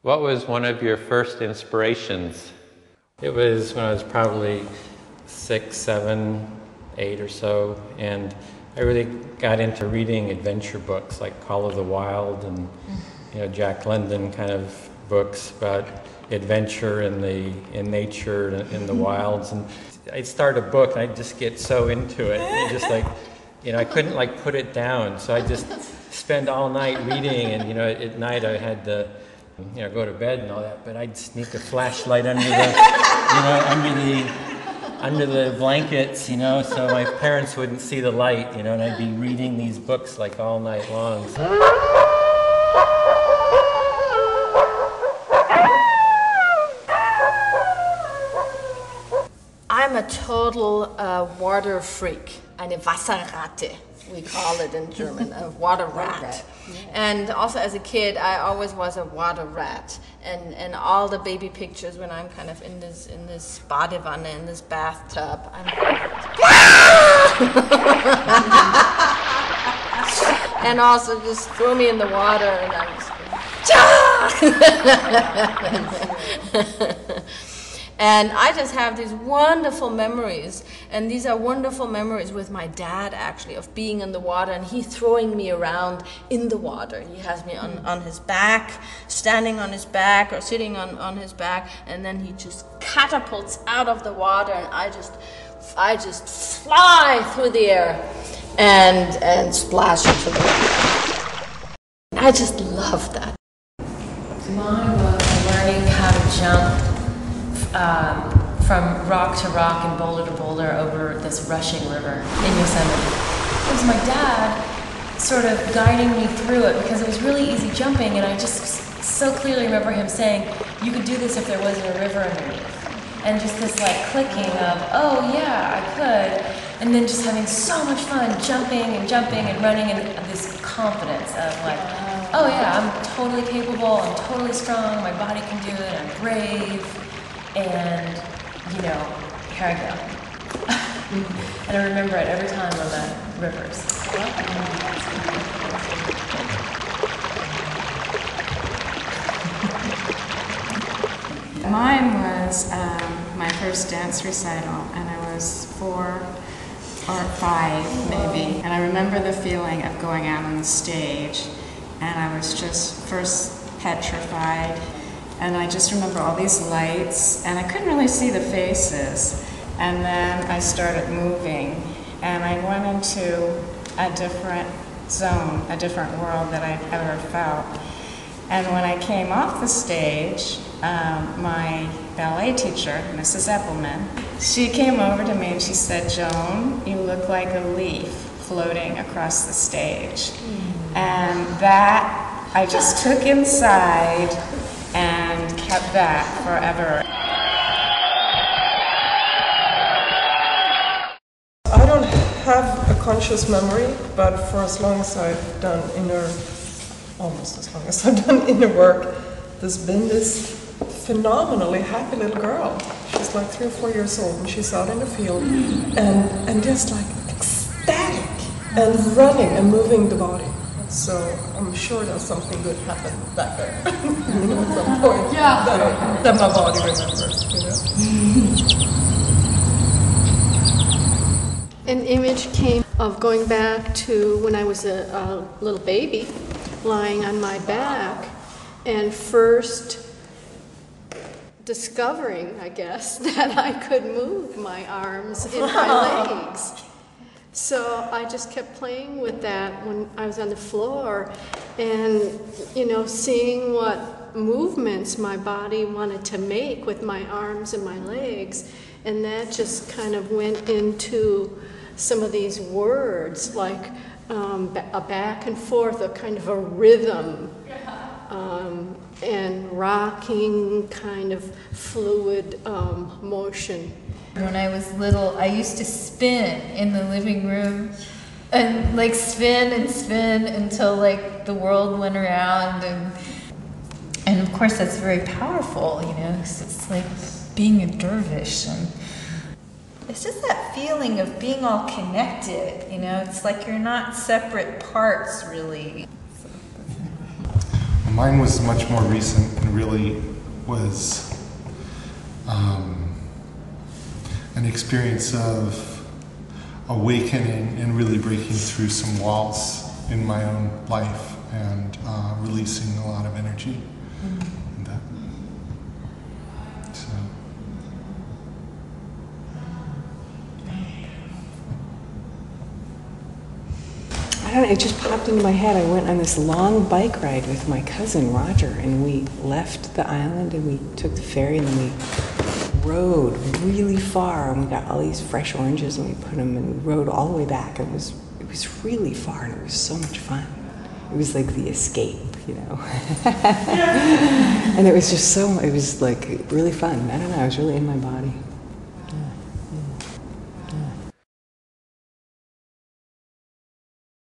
What was one of your first inspirations? It was when I was probably 6, 7, 8 or so, and I really got into reading adventure books like Call of the Wild and Jack London kind of books about adventure in nature and in the wilds. And I'd start a book and I'd just get so into it, and just I couldn't put it down. So I just spend all night reading, and at night I had to go to bed and all that, but I'd sneak a flashlight under the blankets, so my parents wouldn't see the light, and I'd be reading these books all night long. I'm a total water freak, eine Wasserratte, we call it in German, a water rat. And also as a kid, I always was a water rat. And all the baby pictures when I'm kind of in this Badewanne, in this bathtub, I'm and also just throw me in the water and I'm just And I just have these wonderful memories, and these are wonderful memories with my dad, actually, of being in the water and he throwing me around in the water. He has me on his back, standing on his back or sitting on his back, and then he just catapults out of the water, and I just fly through the air and splash into the water. I just love that. Mine was learning how to jump from rock to rock and boulder to boulder over this rushing river in Yosemite. It was my dad sort of guiding me through it because it was really easy jumping, and I just so clearly remember him saying, you could do this if there wasn't a river underneath. And just this clicking of, oh yeah, I could. And then just having so much fun jumping and running, and this confidence of oh yeah, I'm totally capable, I'm totally strong, my body can do it, I'm brave. And, here I go. And I remember it every time on the rivers. Mine was my first dance recital, and I was 4 or 5 maybe. And I remember the feeling of going out on the stage, and I was just first petrified. And I just remember all these lights, and I couldn't really see the faces. And then I started moving, and I went into a different zone, a different world that I'd ever felt. And when I came off the stage, my ballet teacher, Mrs. Eppelman, she came over to me and she said, Joan, you look like a leaf floating across the stage. And that I just took inside and kept that forever. I don't have a conscious memory, but for as long as I've done almost as long as I've done inner work, there's been this phenomenally happy little girl. She's 3 or 4 years old, and she's out in the field and just ecstatic and running and moving the body. So I'm sure that something good happened back there, at some point. Yeah. That my body remembers, An image came of going back to when I was a little baby, lying on my back, and first discovering, I guess, that I could move my arms and my legs. So I just kept playing with that when I was on the floor and, seeing what movements my body wanted to make with my arms and my legs. And that just kind of went into some of these words, like a back and forth, a kind of a rhythm, and rocking kind of fluid motion. When I was little, I used to spin in the living room and spin and spin until the world went around, and of course that's very powerful, it's like being a dervish, and it's just that feeling of being all connected, it's like you're not separate parts really. Mine was much more recent. weekend really was an experience of awakening and really breaking through some walls in my own life and releasing a lot of energy in that. So. I don't know, it just popped into my head. I went on this long bike ride with my cousin Roger, and we left the island and we took the ferry and then we rode really far, and we got all these fresh oranges and we put them, and we rode all the way back. It was really far, and it was so much fun. It was like the escape, you know. And it was just it was like really fun. I don't know, I was really in my body.